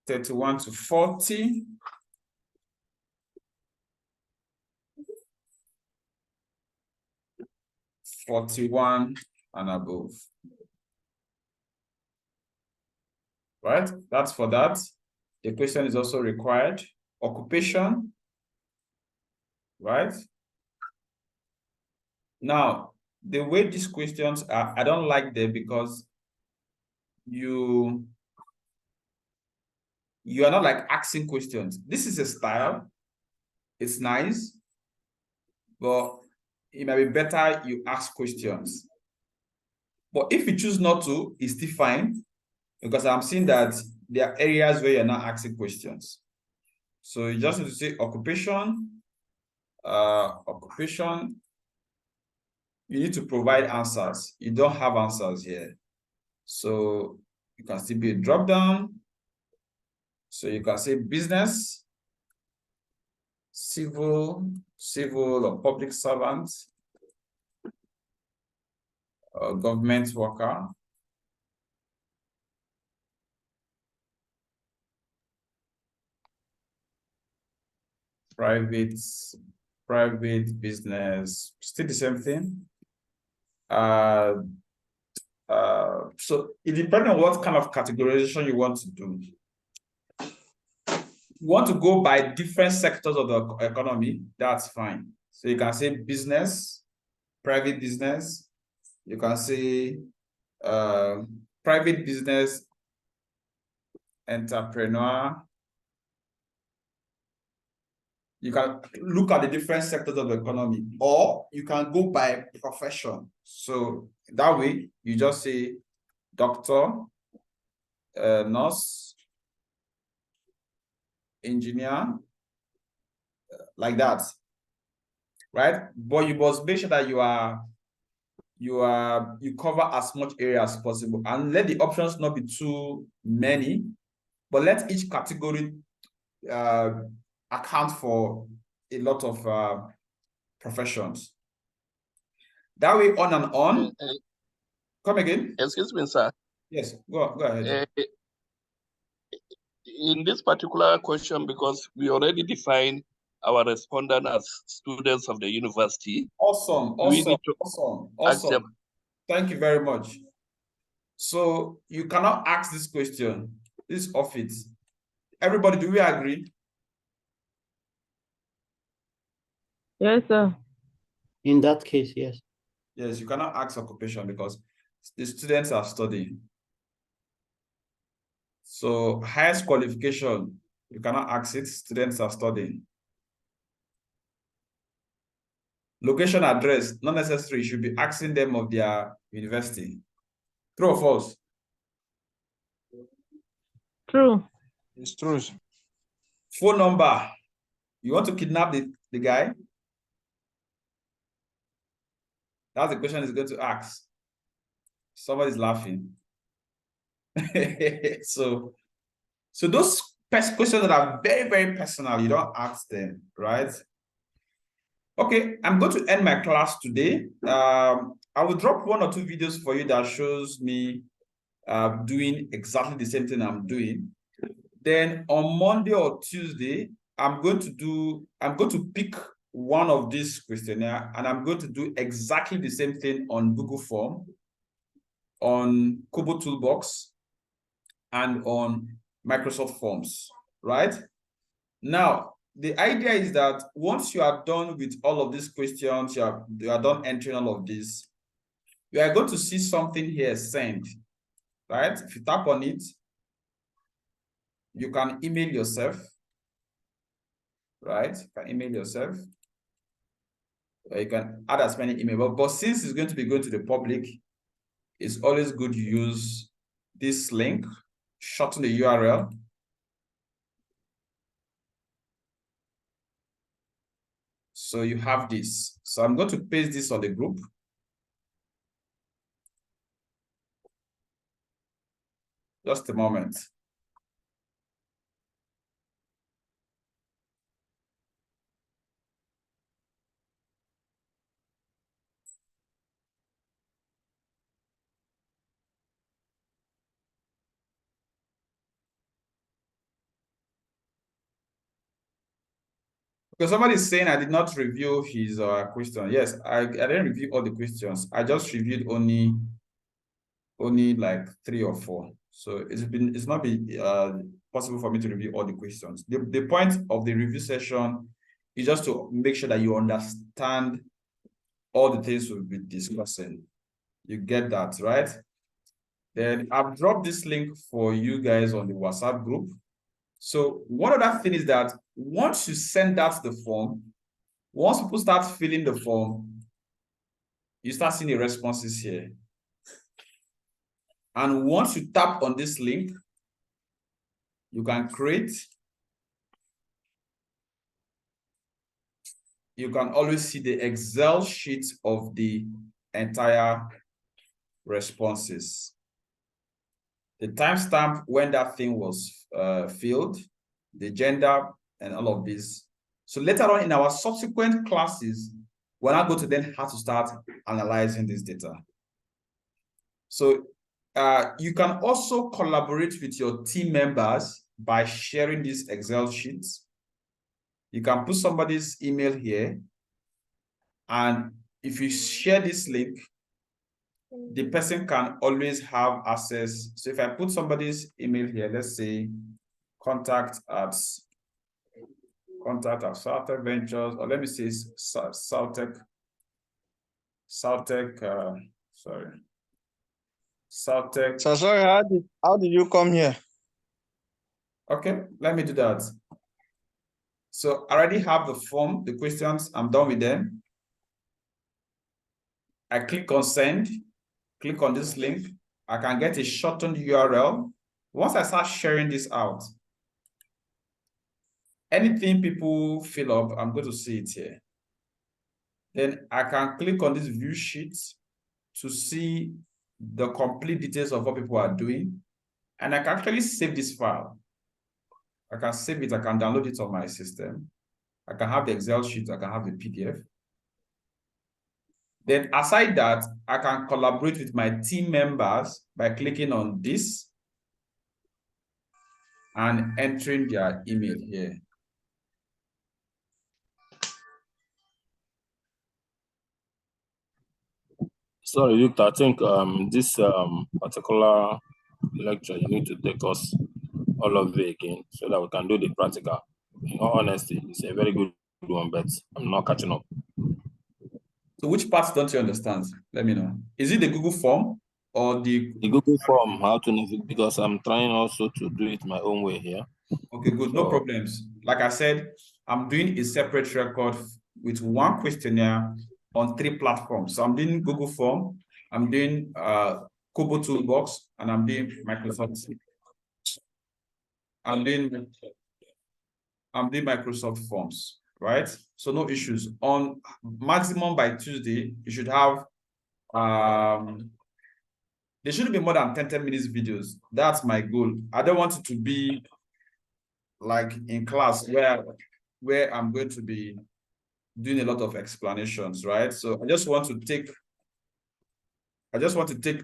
31 to 40, 41 and above. Right? That's for that. The question is also required. Occupation. Right? Now, the way these questions are, I don't like them because you are not like asking questions. This is a style. It's nice, but it might be better you ask questions. But if you choose not to, it's still fine, because I'm seeing that there are areas where you're not asking questions. So you just need to say occupation, occupation. You need to provide answers. You don't have answers here. So you can still be a drop down. So you can say business, civil or public servant, government worker, private business, still the same thing. So it depends on what kind of categorization you want to do. You want to go by different sectors of the economy, that's fine. So you can say business, private business. You can say private business, entrepreneur. You can look at the different sectors of the economy, or you can go by profession. So that way, you just say doctor, nurse, engineer, like that, right? But you must make sure that you cover as much area as possible, and let the options not be too many, but let each category account for a lot of professions. That way, on and on. Come again? Excuse me, sir. Yes, go ahead. In this particular question, because we already defined our respondent as students of the university. Awesome. Thank you very much. So you cannot ask this question. This is off it. Everybody, do we agree? Yes, sir. In that case, yes. Yes, you cannot ask occupation because the students are studying. So highest qualification, you cannot ask it, students are studying. Location, address, not necessary. You should be asking them of their university. True or false? True. It's true. Phone number. You want to kidnap the guy? That's the question he's going to ask. Somebody's laughing. So those questions that are very, very personal, you don't ask them, right? Okay, I'm going to end my class today. I will drop 1 or 2 videos for you that shows me doing exactly the same thing I'm doing. Then on Monday or Tuesday, I'm going to pick one of these questionnaire and I'm going to do exactly the same thing on Google Form, on Kobo Toolbox, and on Microsoft Forms, right? Now, the idea is that once you are done with all of these questions, you are done entering all of this, you are going to see something here, send, right? If you tap on it, you can email yourself, right? You can email yourself. Or you can add as many emails, but since it's going to be going to the public, it's always good to use this link, shorten the URL. So you have this. So I'm going to paste this on the group. Just a moment. Because somebody is saying I did not review his question. Yes, I didn't review all the questions. I just reviewed only like 3 or 4. So it's not been possible for me to review all the questions. The point of the review session is just to make sure that you understand all the things we'll be discussing. You get that, right? Then I've dropped this link for you guys on the WhatsApp group. So one other thing is that once you send out the form, once people start filling the form, you start seeing the responses here. And once you tap on this link, you can create. You can always see the Excel sheet of the entire responses. The timestamp when that thing was filled, the gender, and all of this. So later on in our subsequent classes, we're not going to then have to start analyzing this data. So you can also collaborate with your team members by sharing these Excel sheets. You can put somebody's email here, and if you share this link, the person can always have access. So if I put somebody's email here, let's say contact at Saltec Ventures, or let me say Saltec, sorry. Saltec. So sorry, how did you come here? Okay, let me do that. So I already have the form, the questions, I'm done with them. I click on send, click on this link. I can get a shortened URL. Once I start sharing this out, anything people fill up, I'm going to see it here. Then I can click on this view sheet to see the complete details of what people are doing. And I can actually save this file. I can save it, I can download it on my system. I can have the Excel sheet, I can have the PDF. Then aside that, I can collaborate with my team members by clicking on this and entering their email here. Sorry, Victor, I think this particular lecture, you need to take us all of it again so that we can do the practical. In all honesty, it's a very good one, but I'm not catching up. So which parts don't you understand? Let me know. Is it the Google form or the Google form, how to navigate, because I'm trying also to do it my own way here. Okay, good, no problems. Like I said, I'm doing a separate record with one questionnaire on 3 platforms. So I'm doing Google Form, I'm doing Kobo Toolbox, and I'm doing Microsoft. I'm doing Microsoft Forms, right? So no issues. On maximum by Tuesday, you should have there shouldn't be more than 10 minutes videos. That's my goal. I don't want it to be like in class where I'm going to be doing a lot of explanations, right? So I just want to take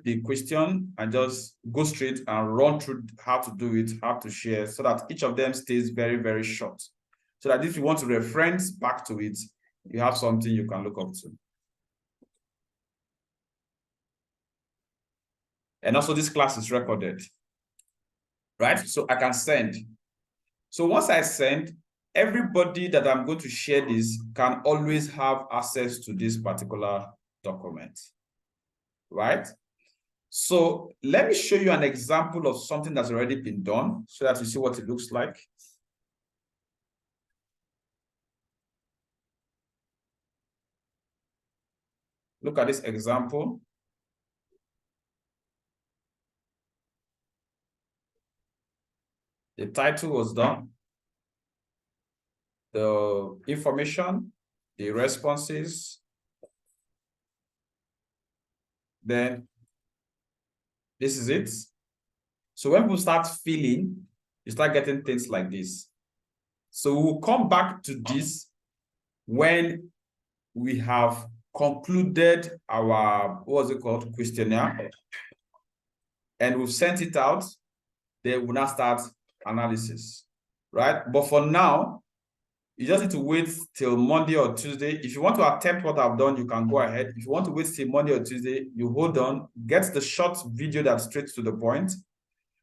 the question and just go straight and run through how to do it, how to share, so that each of them stays very, very short. So that if you want to reference back to it, you have something you can look up to. And also this class is recorded, right? So I can send. So once I send, everybody that I'm going to share this can always have access to this particular document, right? So let me show you an example of something that's already been done so that you see what it looks like. Look at this example. The title was done. The information, the responses. Then this is it. So when people start filling, you start getting things like this. So we'll come back to this when we have concluded our, what's it called, questionnaire, and we've sent it out. Then we'll now start analysis, right? But for now, you just need to wait till Monday or Tuesday. If you want to attempt what I've done, you can go ahead. If you want to wait till Monday or Tuesday, you hold on, get the short video that's straight to the point,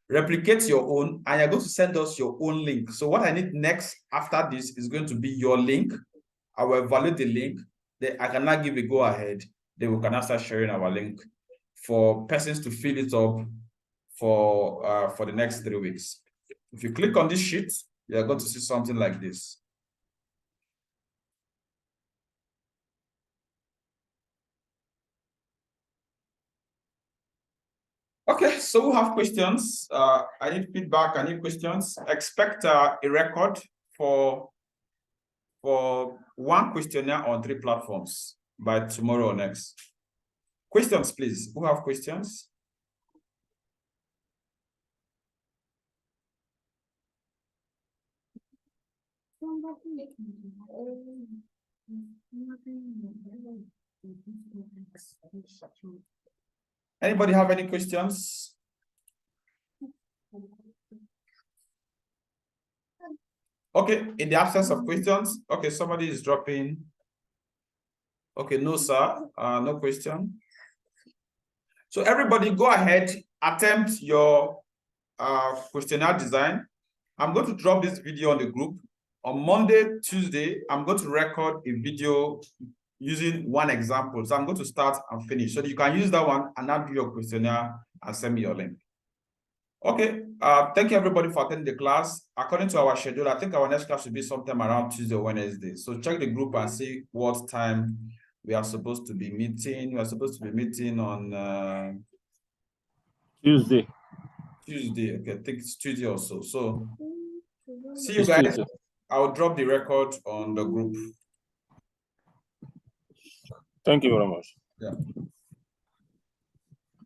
replicate your own, and you're going to send us your own link. So what I need next after this is going to be your link. I will evaluate the link. Then I can now give a go ahead. Then we can now start sharing our link for persons to fill it up for the next 3 weeks. If you click on this sheet, you're going to see something like this. Okay, so we have questions. I need feedback, I need questions. Expect a record for 1 questionnaire on 3 platforms by tomorrow or next. Questions, please. Who have questions? Anybody have any questions? Okay, in the absence of questions, okay, somebody is dropping. Okay, no, sir, no question. So everybody go ahead, attempt your questionnaire design. I'm going to drop this video on the group. On Monday, Tuesday, I'm going to record a video using 1 example. So I'm going to start and finish. So you can use that one and now do your questionnaire and send me your link. Okay, thank you everybody for attending the class. According to our schedule, I think our next class will be sometime around Tuesday or Wednesday. So check the group and see what time we are supposed to be meeting. We are supposed to be meeting on Tuesday. Tuesday. Okay, I think it's Tuesday also. So see you guys. Tuesday. I'll drop the record on the group. Thank you very much. Yeah.